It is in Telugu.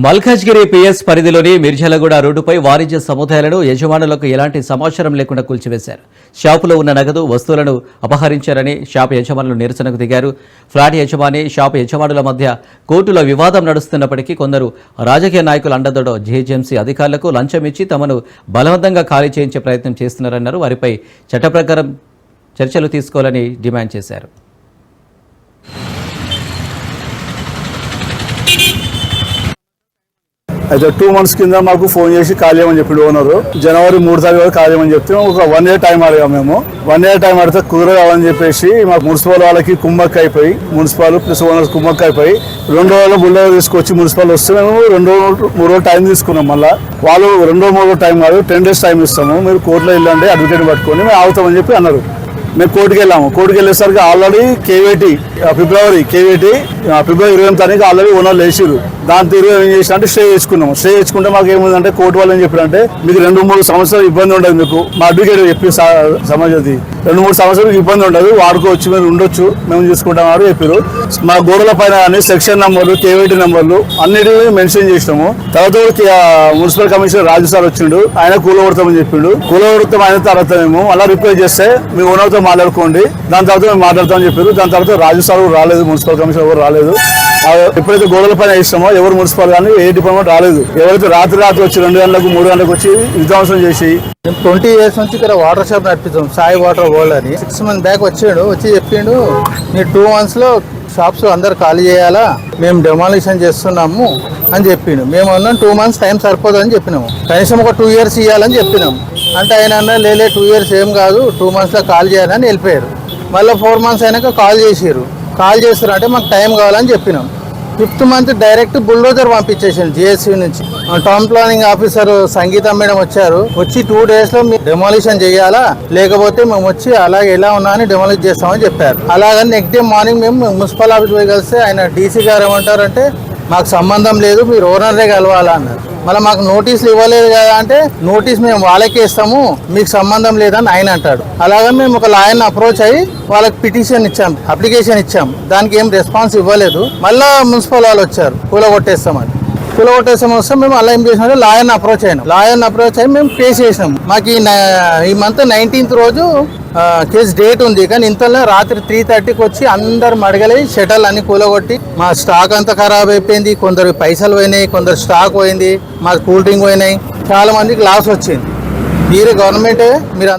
మల్కాజ్గిరి పిఎస్ పరిధిలోని మిర్జాలగూడ రోడ్డుపై వాణిజ్య సముదాయాలను యజమానులకు ఎలాంటి సమాచారం లేకుండా కూల్చివేశారు. షాపులో ఉన్న నగదు వస్తువులను అపహరించారని షాపు యజమానులు నిరసనకు దిగారు. ఫ్లాట్ యజమాని షాపు యజమానుల మధ్య కోర్టులో వివాదం నడుస్తున్నప్పటికీ కొందరు రాజకీయ నాయకుల అండదండో జీహెచ్ఎంసీ అధికారులకు లంచం ఇచ్చి తమను బలవంతంగా ఖాళీ చేయించే ప్రయత్నం చేస్తున్నారన్నారు. వారిపై చట్ట ప్రకారం చర్యలు తీసుకోవాలని డిమాండ్ చేశారు. అయితే 2 months కింద మాకు ఫోన్ చేసి ఖాళీ చేయమని చెప్పి ఓనరు జనవరి 3 తారీఖు ఖాళీ చేయమని చెప్తే ఒక 1 year టైం అడిగాము. మేము 1 year టైం అడిగితే కుదరదని చెప్పేసి మాకు మున్సిపల్ వాళ్ళకి కుమ్మక్క అయిపోయి మున్సిపల్ ప్లస్ ఓనర్స్ కుమ్మక్క అయిపోయి 2 రోజులు బుల్డోజర్ తీసుకొచ్చి మున్సిపల్ వస్తే మేము 2-3 రోజులు టైం తీసుకున్నాం. మళ్ళీ వాళ్ళు 2-3 రోజులు టైం కాదు 10 days టైం ఇస్తాము, మీరు కోర్టులో వెళ్ళండి అడ్వకేట్ పట్టుకొని మేము ఆగుతామని చెప్పి అన్నారు. మేము కోర్టుకు వెళ్ళాము. కోర్టుకు వెళ్ళేసరికి ఆల్రెడీ ఫిబ్రవరి 28 తారీఖు ఆల్రెడీ ఓనర్లు వేసారు. దాని తీరు ఏం చేసినా అంటే స్టే చేసుకున్నాము. స్టే చేసుకుంటే మాకు ఏముందంటే కోర్టు వాళ్ళు ఏం చెప్పారంటే మీకు 2-3 సంవత్సరాలు ఇబ్బంది ఉండదు, మీకు మా అడ్వకేట్ చెప్పి సమాజది 2-3 సంవత్సరాలకు ఇబ్బంది ఉండదు, వాడుకోవచ్చు, మీరు ఉండొచ్చు, మేము చూసుకుంటామని చెప్పారు. మా గోడల పైన కానీ సెక్షన్ నెంబర్లు కేవైటీ నెంబర్లు అన్నిటిని మెన్షన్ చేసినాము. తర్వాత మున్సిపల్ కమిషనర్ రాజు సార్ వచ్చిండు, ఆయన కూలగొడతామని చెప్పిండు. కూలగొడతాం అయిన తర్వాత మేము అలా రిప్లై చేస్తే మీ ఓనర్తో మాట్లాడుకోండి, దాని తర్వాత మేము మాట్లాడతామని చెప్పారు. దాని తర్వాత రాజు సార్ రాలేదు, మున్సిపల్ కమిషనర్ ఎవరు రాలేదు. ఎప్పుడైతే గోడల పైన ఇస్తామో ఎవరు మున్సిపల్ కానీ ఏ డిపార్ట్మెంట్ రాలేదు. ఎవరైతే రాత్రి వచ్చి 2 గంటలకు 3 గంటలకు వచ్చి విధ్వంసం చేసి 20 years నుంచి ఇక్కడ వాటర్ షాప్ నడిపిస్తాం, సాయి వాటర్ వరల్డ్ అని. 6 months బ్యాక్ వచ్చి చెప్పిండు మీరు 2 months లో షాప్స్ అందరు ఖాళీ చేయాలా, మేము డెమాలిషన్ చేస్తున్నాము అని చెప్పిండు. మేము అన్నాం 2 months టైం సరిపోదని చెప్పినాము, కనీసం ఒక 2 years ఇవ్వాలని చెప్పినాము. అంటే ఆయన అన్నా లేలే 2 years ఏం కాదు 2 months లో కాల్ చేయాలని వెళ్ళిపోయారు. మళ్ళీ 4 months అయినాక కాల్ చేసారు. కాల్ చేస్తారు అంటే మాకు టైం కావాలని చెప్పినాం. 5th month డైరెక్ట్ బుల్డోజర్ పంపించేసాను జిఎస్సీ నుంచి. Town planning officer Sangeetha madam వచ్చి 2 days లో మీరు డెమాలిషన్ చేయాలా, లేకపోతే మేము వచ్చి అలాగే ఎలా ఉన్నా అని డెమాలిష్ చేస్తామని చెప్పారు. అలాగని నెక్స్ట్ డే మార్నింగ్ మేము మున్సిపల్ ఆఫీస్ పోయి కలిస్తే ఆయన డీసీ గారు ఏమంటారంటే మాకు సంబంధం లేదు, మీరు ఓనర్నే కలవాలా అన్నారు. మళ్ళీ మాకు నోటీసులు ఇవ్వలేదు కదా అంటే నోటీస్ మేము వాళ్ళకే ఇస్తాము, మీకు సంబంధం లేదని ఆయన అంటాడు. అలాగే మేము ఒక లాయర్ని అప్రోచ్ అయ్యి వాళ్ళకి అప్లికేషన్ ఇచ్చాం. దానికి ఏం రెస్పాన్స్ ఇవ్వలేదు. మళ్ళీ మున్సిపల్ వాళ్ళు వచ్చారు కూలగొట్టేస్తామని. వస్తే మేము అలా ఏం చేసినాం, లాయర్ని అప్రోచ్ అయ్యి మేము కేసు చేసినాం. మాకు ఈ మంత్ 19th రోజు కేసు డేట్ ఉంది. కానీ ఇంతలో రాత్రి 3:30కి వచ్చి అందరు మడగలై షటల్ అన్ని కూలగొట్టి మా స్టాక్ అంతా ఖరాబ్ అయిపోయింది. కొందరు పైసలు పోయినాయి, కొందరు స్టాక్ పోయింది, మా కూల్ డ్రింక్ పోయినాయి, చాలా మందికి లాస్ వచ్చింది. మీరు గవర్నమెంటే మీరు